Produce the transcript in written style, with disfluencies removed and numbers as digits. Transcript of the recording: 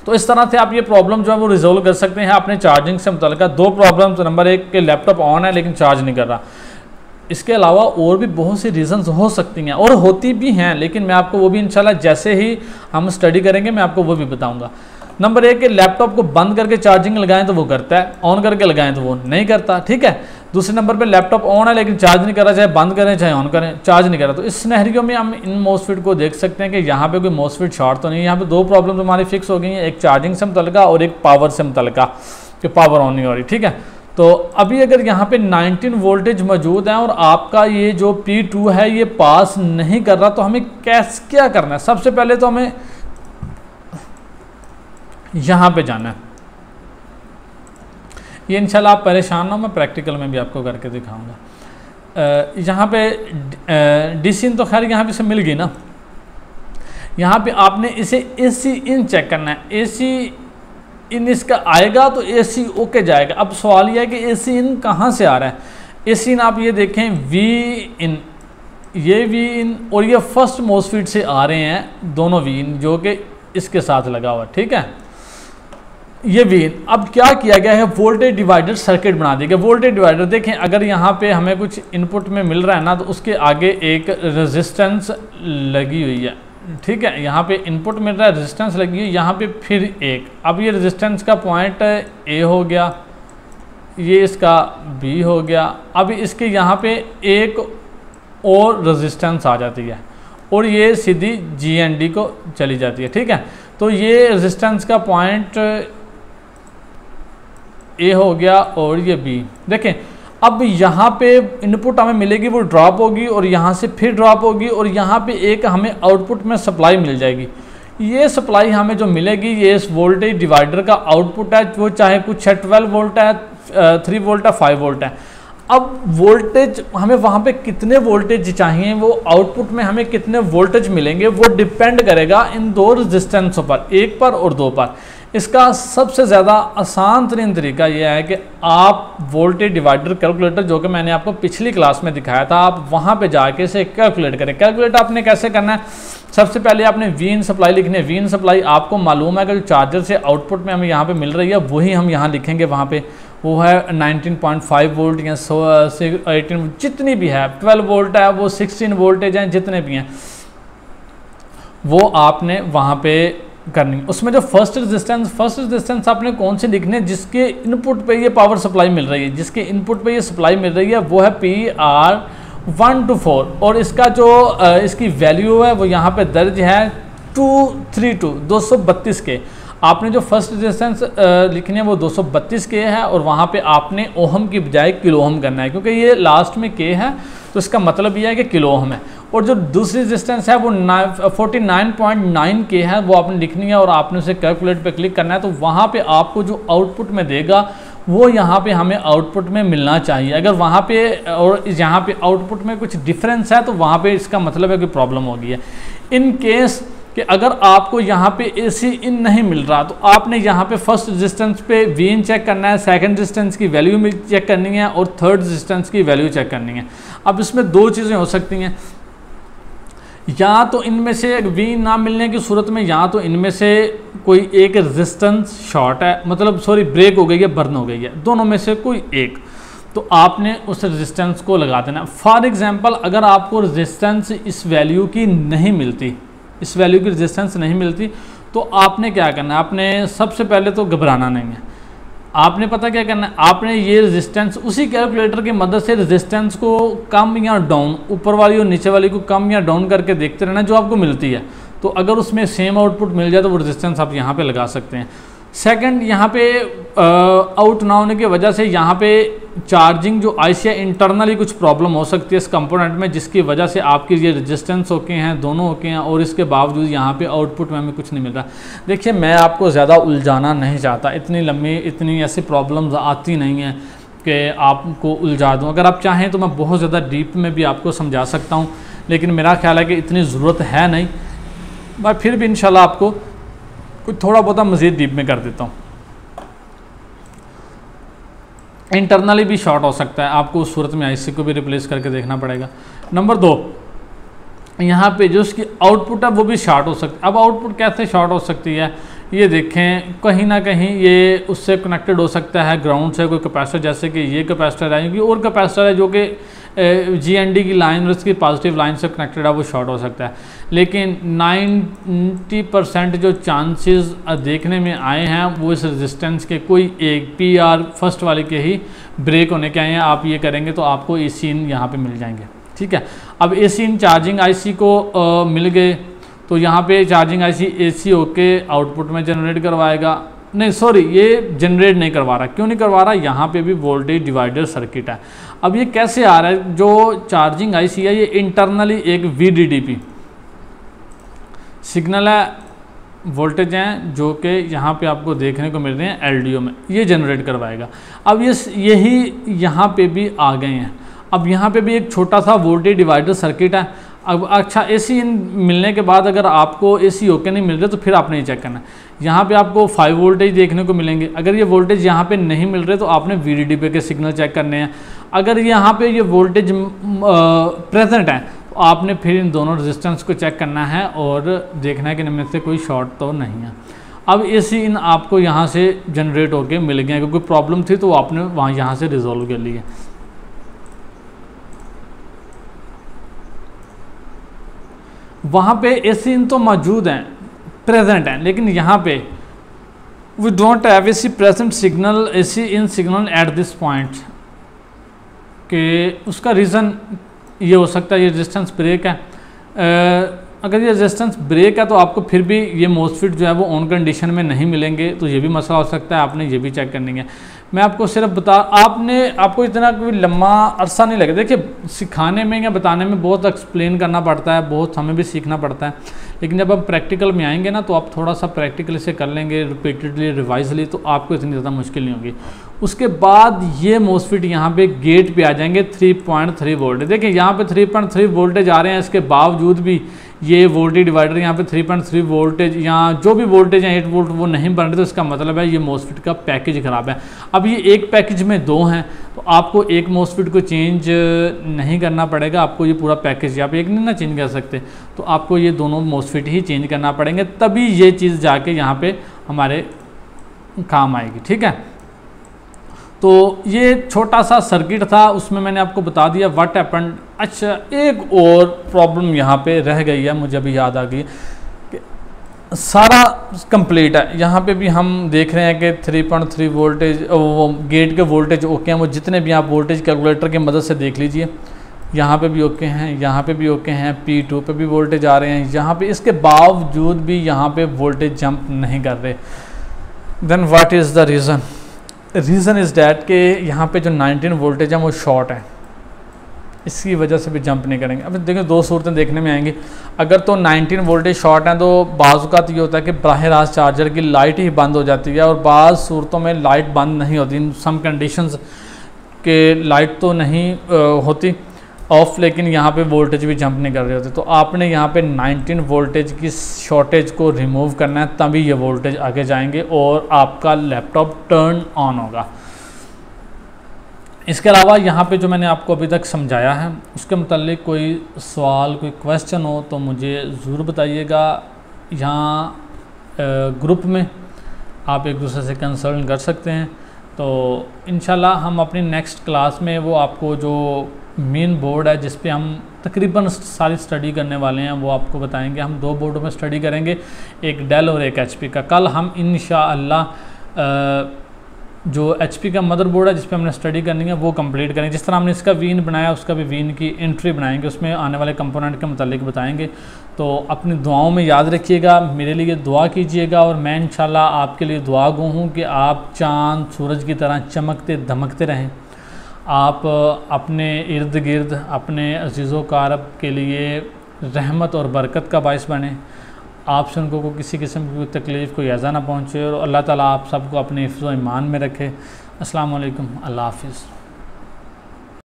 तो इस तरह से आप ये प्रॉब्लम जो है वो रिजोल्व कर सकते हैं अपने चार्जिंग से मुतल्लिक। दो प्रॉब्लम्स, नंबर एक कि लैपटॉप ऑन है लेकिन चार्ज नहीं कर रहा। इसके अलावा और भी बहुत सी रीज़न्स हो सकती हैं और होती भी हैं, लेकिन मैं आपको वो भी इंशाल्लाह जैसे ही हम स्टडी करेंगे मैं आपको वो भी बताऊंगा। नंबर एक कि लैपटॉप को बंद करके चार्जिंग लगाएं तो वो करता है, ऑन करके लगाएं तो वो नहीं करता, ठीक है। दूसरे नंबर पे लैपटॉप ऑन है लेकिन चार्ज नहीं कर रहा, चाहे बंद करें चाहे ऑन करें चार्ज नहीं कर रहा। तो इस सिनेरियो में हम इन मोसफिट को देख सकते हैं कि यहाँ पे कोई मोसफिट शॉर्ट तो नहीं है। यहाँ पे दो प्रॉब्लम हमारी फिक्स हो गई हैं, एक चार्जिंग से मुतल्लिका और एक पावर से मुतल्लिका कि पावर ऑन नहीं हो रही, ठीक है। तो अभी अगर यहाँ पे 19 वोल्टेज मौजूद है और आपका ये जो P2 है ये पास नहीं कर रहा, तो हमें क्या करना है? सबसे पहले तो हमें यहाँ पे जाना है। ये इंशाल्लाह आप परेशान ना हो, मैं प्रैक्टिकल में भी आपको करके दिखाऊंगा। यहाँ पे DC इन तो खैर यहाँ पे से मिल गई ना। यहाँ पे आपने इसे AC इन चेक करना है। AC इन इसका आएगा तो AC ओके जाएगा। अब सवाल यह है कि AC इन कहाँ से आ रहा है? AC इन आप ये देखें V इन, ये V इन और ये फर्स्ट मोसफिट से आ रहे हैं दोनों V इन जो कि इसके साथ लगा हुआ, ठीक है। ये V इन अब क्या किया गया है, वोल्टेज डिवाइडर सर्किट बना दिया गया। वोल्टेज डिवाइडर देखें, अगर यहाँ पे हमें कुछ इनपुट में मिल रहा है ना तो उसके आगे एक रेजिस्टेंस लगी हुई है, ठीक है। यहाँ पे इनपुट मिल रहा है, रेजिस्टेंस लगी है, यहाँ पे फिर एक। अब ये रेजिस्टेंस का पॉइंट A हो गया, ये इसका B हो गया। अब इसके यहाँ पे एक और रेजिस्टेंस आ जाती है और ये सीधी GND को चली जाती है, ठीक है। तो ये रेजिस्टेंस का पॉइंट A हो गया और ये B। देखें अब यहाँ पे इनपुट हमें मिलेगी वो ड्रॉप होगी और यहाँ से फिर ड्रॉप होगी और यहाँ पे एक हमें आउटपुट में सप्लाई मिल जाएगी। ये सप्लाई हमें जो मिलेगी ये इस वोल्टेज डिवाइडर का आउटपुट है, वो चाहे कुछ है 12 वोल्ट है, 3 वोल्ट है, 5 वोल्ट है। अब वोल्टेज हमें वहाँ पे कितने वोल्टेज चाहिए, वो आउटपुट में हमें कितने वोल्टेज मिलेंगे, वो डिपेंड करेगा इन दो रेजिस्टेंसों पर, एक पर और दो पर। इसका सबसे ज़्यादा आसान तरीन तरीका यह है कि आप वोल्टेज डिवाइडर कैलकुलेटर जो कि मैंने आपको पिछली क्लास में दिखाया था, आप वहाँ पे जाके इसे कैलकुलेट करें। कैलकुलेट आपने कैसे करना है? सबसे पहले आपने V इन सप्लाई लिखनी है। V इन सप्लाई आपको मालूम है कि जो चार्जर से आउटपुट में हमें यहाँ पे मिल रही है वही हम यहाँ लिखेंगे। वहाँ पे वो है 19.5 वोल्ट या 18 जितनी भी है, 12 वोल्ट है, वो 16 वोल्टेज हैं, जितने भी हैं वो आपने वहाँ पे करनी। उसमें जो फर्स्ट रेजिस्टेंस आपने कौन सी लिखनी है? जिसके इनपुट पे ये पावर सप्लाई मिल रही है, जिसके इनपुट पे ये सप्लाई मिल रही है वो है PR1 to 4 और इसका जो इसकी वैल्यू है वो यहाँ पे दर्ज है 232 के। आपने जो फर्स्ट रेजिस्टेंस लिखनी है वो 232 के है और वहाँ पे आपने ओहम की बजाय किलो ओहम करना है, क्योंकि ये लास्ट में के है तो इसका मतलब ये है कि किलो ओहम है। और जो दूसरी रेजिस्टेंस है वो 49.9 के है, वो आपने लिखनी है और आपने उसे कैलकुलेट पे क्लिक करना है। तो वहाँ पे आपको जो आउटपुट में देगा वो यहाँ पे हमें आउटपुट में मिलना चाहिए। अगर वहाँ पे और यहाँ पे आउटपुट में कुछ डिफरेंस है तो वहाँ पे इसका मतलब है कि प्रॉब्लम हो गई है। इन केस कि अगर आपको यहाँ पे AC इन नहीं मिल रहा तो आपने यहाँ पे फर्स्ट रेजिस्टेंस पे V इन चेक करना है, सेकंड रेजिस्टेंस की वैल्यू चेक करनी है और थर्ड रेजिस्टेंस की वैल्यू चेक करनी है। अब इसमें दो चीज़ें हो सकती हैं, या तो इनमें से V इन ना मिलने की सूरत में या तो इनमें से कोई एक रेजिस्टेंस शॉर्ट है, मतलब सॉरी ब्रेक हो गई है, बर्न हो गई है, दोनों में से कोई एक, तो आपने उस रेजिस्टेंस को लगा देना। फॉर एग्जांपल अगर आपको रेजिस्टेंस इस वैल्यू की नहीं मिलती, इस वैल्यू की रेजिस्टेंस नहीं मिलती तो आपने क्या करना है? आपने सबसे पहले तो घबराना नहीं है। आपने पता क्या करना है? आपने ये रेजिस्टेंस उसी कैलकुलेटर की मदद से रेजिस्टेंस को कम या डाउन, ऊपर वाली और नीचे वाली को कम या डाउन करके देखते रहना जो आपको मिलती है। तो अगर उसमें सेम आउटपुट मिल जाए तो वो रेजिस्टेंस आप यहाँ पे लगा सकते हैं। सेकंड, यहाँ पे आउट ना होने की वजह से यहाँ पे चार्जिंग जो IC है इंटरनली कुछ प्रॉब्लम हो सकती है इस कंपोनेंट में, जिसकी वजह से आपके ये रेजिस्टेंस होके हैं, दोनों होके हैं और इसके बावजूद यहाँ पे आउटपुट में हमें कुछ नहीं मिल रहा। देखिए मैं आपको ज़्यादा उलझाना नहीं चाहता, इतनी लंबी इतनी ऐसी प्रॉब्लम्स आती नहीं हैं कि आपको उलझा दूँ। अगर आप चाहें तो मैं बहुत ज़्यादा डीप में भी आपको समझा सकता हूँ, लेकिन मेरा ख्याल है कि इतनी ज़रूरत है नहीं। मैं फिर भी इंशाल्लाह आपको कुछ थोड़ा बहुत मज़ीद डीप में कर देता हूँ। इंटरनली भी शॉर्ट हो सकता है, आपको उस सूरत में IC को भी रिप्लेस करके देखना पड़ेगा। नंबर 2, यहाँ पे जो उसकी आउटपुट है वो भी शॉर्ट हो सकती है। अब आउटपुट कैसे शॉर्ट हो सकती है? ये देखें कहीं ना कहीं ये उससे कनेक्टेड हो सकता है ग्राउंड से, कोई कैपेसिटर, जैसे कि ये कैपेसिटर है, क्योंकि और कैपेसिटर है जो कि GND की लाइन और उसकी पॉजिटिव लाइन से कनेक्टेड है, वो शॉर्ट हो सकता है। लेकिन 90% जो चांसेस देखने में आए हैं वो इस रेजिस्टेंस के कोई एक PR फर्स्ट वाले के ही ब्रेक होने के आए हैं। आप ये करेंगे तो आपको AC इन यहाँ पे मिल जाएंगे, ठीक है। अब AC इन चार्जिंग IC को मिल गए, तो यहाँ पे चार्जिंग IC AC होके आउटपुट में जनरेट करवाएगा। नहीं सॉरी, ये जनरेट नहीं करवा रहा। क्यों नहीं करवा रहा? यहाँ पे भी वोल्टेज डिवाइडर सर्किट है। अब ये कैसे आ रहा है? जो चार्जिंग IC है ये इंटरनली एक VDDP सिग्नल है, वोल्टेज हैं जो कि यहाँ पे आपको देखने को मिल रहे हैं LDO में, ये जनरेट करवाएगा। अब यही यहाँ पे भी आ गए हैं। अब यहाँ पे भी एक छोटा सा वोल्टेज डिवाइडर सर्किट है। अब अच्छा, AC इन मिलने के बाद अगर आपको AC ओके नहीं मिल रहे तो फिर आपने ये चेक करना है। यहाँ पे आपको 5 वोल्टेज देखने को मिलेंगे। अगर ये वोल्टेज यहाँ पे नहीं मिल रहे तो आपने VDDP के सिग्नल चेक करने हैं। अगर यहाँ पे ये वोल्टेज प्रेजेंट है तो आपने फिर इन दोनों रेजिस्टेंस को चेक करना है और देखना है कि इनमें से कोई शॉर्ट तो नहीं है। अब AC इन आपको यहाँ से जनरेट होके मिल गया, क्योंकि प्रॉब्लम थी तो आपने वहाँ यहाँ से रिजॉल्व कर लिया। वहाँ पे AC इन तो मौजूद हैं, प्रेजेंट हैं, लेकिन यहाँ पे we don't have AC present signal, AC in signal at this point. कि उसका रीज़न ये हो सकता है ये रेजिस्टेंस ब्रेक है। अगर ये रेजिस्टेंस ब्रेक है तो आपको फिर भी ये मोसफिट जो है वो ऑन कंडीशन में नहीं मिलेंगे, तो ये भी मसला हो सकता है। आपने ये भी चेक करनी है। मैं आपको सिर्फ आपको इतना कोई लंबा अरसा नहीं लगेगा। देखिए, सिखाने में या बताने में बहुत एक्सप्लेन करना पड़ता है, बहुत हमें भी सीखना पड़ता है, लेकिन जब आप प्रैक्टिकल में आएंगे ना तो आप थोड़ा सा प्रैक्टिकल से कर लेंगे, रिपीटेडली रिवाइजली, तो आपको इतनी ज़्यादा मुश्किल नहीं होगी। उसके बाद ये मोसफिट यहाँ पे गेट पे आ जाएंगे 3.3 वोल्टेज। देखिए यहाँ पे 3.3 वोल्टेज आ रहे हैं, इसके बावजूद भी ये वोल्टेज डिवाइडर यहाँ पे 3.3 वोल्टेज, यहाँ जो भी वोल्टेज है 8 वोल्ट वो नहीं बन रहे, तो इसका मतलब है ये मोसफिट का पैकेज ख़राब है। अब ये एक पैकेज में 2 हैं, तो आपको एक मोसफिट को चेंज नहीं करना पड़ेगा, आपको ये पूरा पैकेज, आप एक नहीं ना चेंज कर सकते, तो आपको ये दोनों मोसफिट ही चेंज करना पड़ेंगे, तभी ये चीज़ जाके यहाँ पे हमारे काम आएगी, ठीक है। तो ये छोटा सा सर्किट था, उसमें मैंने आपको बता दिया व्हाट हैपेंड। अच्छा, एक और प्रॉब्लम यहाँ पे रह गई है, मुझे अभी याद आ गई कि सारा कंप्लीट है। यहाँ पे भी हम देख रहे हैं कि 3.3 वोल्टेज, वो गेट के वोल्टेज ओके हैं, वो जितने भी आप वोल्टेज कैलकुलेटर की मदद से देख लीजिए। यहाँ पे भी ओके हैं, यहाँ पे भी ओके हैं, P2 पे भी वोल्टेज आ रहे हैं यहाँ पे, इसके बावजूद भी यहाँ पे वोल्टेज जंप नहीं कर रहे। Then what is the reason? Reason is that कि यहाँ पे जो 19 वोल्टेज है वो शॉर्ट है, इसकी वजह से भी जंप नहीं करेंगे। अब देखिए 2 सूरतें देखने में आएंगी। अगर तो 19 वोल्टेज शॉर्ट हैं तो बाज़ औक़ात ये होता है कि बराह रास्त चार्जर की लाइट ही बंद हो जाती है, और बाज़ सूरतों में लाइट बंद नहीं होती। इन सम कंडीशंस के लाइट तो नहीं होती ऑफ, लेकिन यहाँ पे वोल्टेज भी जंप नहीं कर रहे होते। तो आपने यहाँ पे 19 वोल्टेज की शॉर्टेज को रिमूव करना है, तभी ये वोल्टेज आगे जाएंगे और आपका लैपटॉप टर्न ऑन होगा। इसके अलावा यहाँ पे जो मैंने आपको अभी तक समझाया है उसके मुतालिक कोई सवाल, कोई क्वेश्चन हो तो मुझे ज़रूर बताइएगा। यहाँ ग्रुप में आप एक दूसरे से कंसल्ट कर सकते हैं। तो इंशाल्लाह हम अपनी नेक्स्ट क्लास में वो आपको जो मेन बोर्ड है जिस पे हम तकरीबन सारी स्टडी करने वाले हैं वो आपको बताएंगे। हम 2 बोर्डों में स्टडी करेंगे, एक डेल और एक HP का। कल हम इंशाअल्लाह जो HP का मदरबोर्ड है जिस पे हमने स्टडी करनी है वो कंप्लीट करेंगे। जिस तरह हमने इसका वीन बनाया उसका भी वीन की एंट्री बनाएंगे, उसमें आने वाले कंपोनेंट के मुतालिक बताएंगे। तो अपनी दुआओं में याद रखिएगा, मेरे लिए दुआ कीजिएगा, और मैं इंशाल्लाह आपके लिए दुआ गो हूँ कि आप चाँद सूरज की तरह चमकते धमकते रहें। आप अपने इर्द गिर्द अपने अज़ीज़ो कारब के लिए रहमत और बरकत का बाइस बने। आपसे उनको को किसी किस्म की कोई तकलीफ़, कोई अज़ा ना पहुँचे, और अल्लाह ताला आप सबको अपने हिफ्ज़ व ईमान में रखे। अस्सलाम वालेकुम, अल्लाह हाफ़िज़।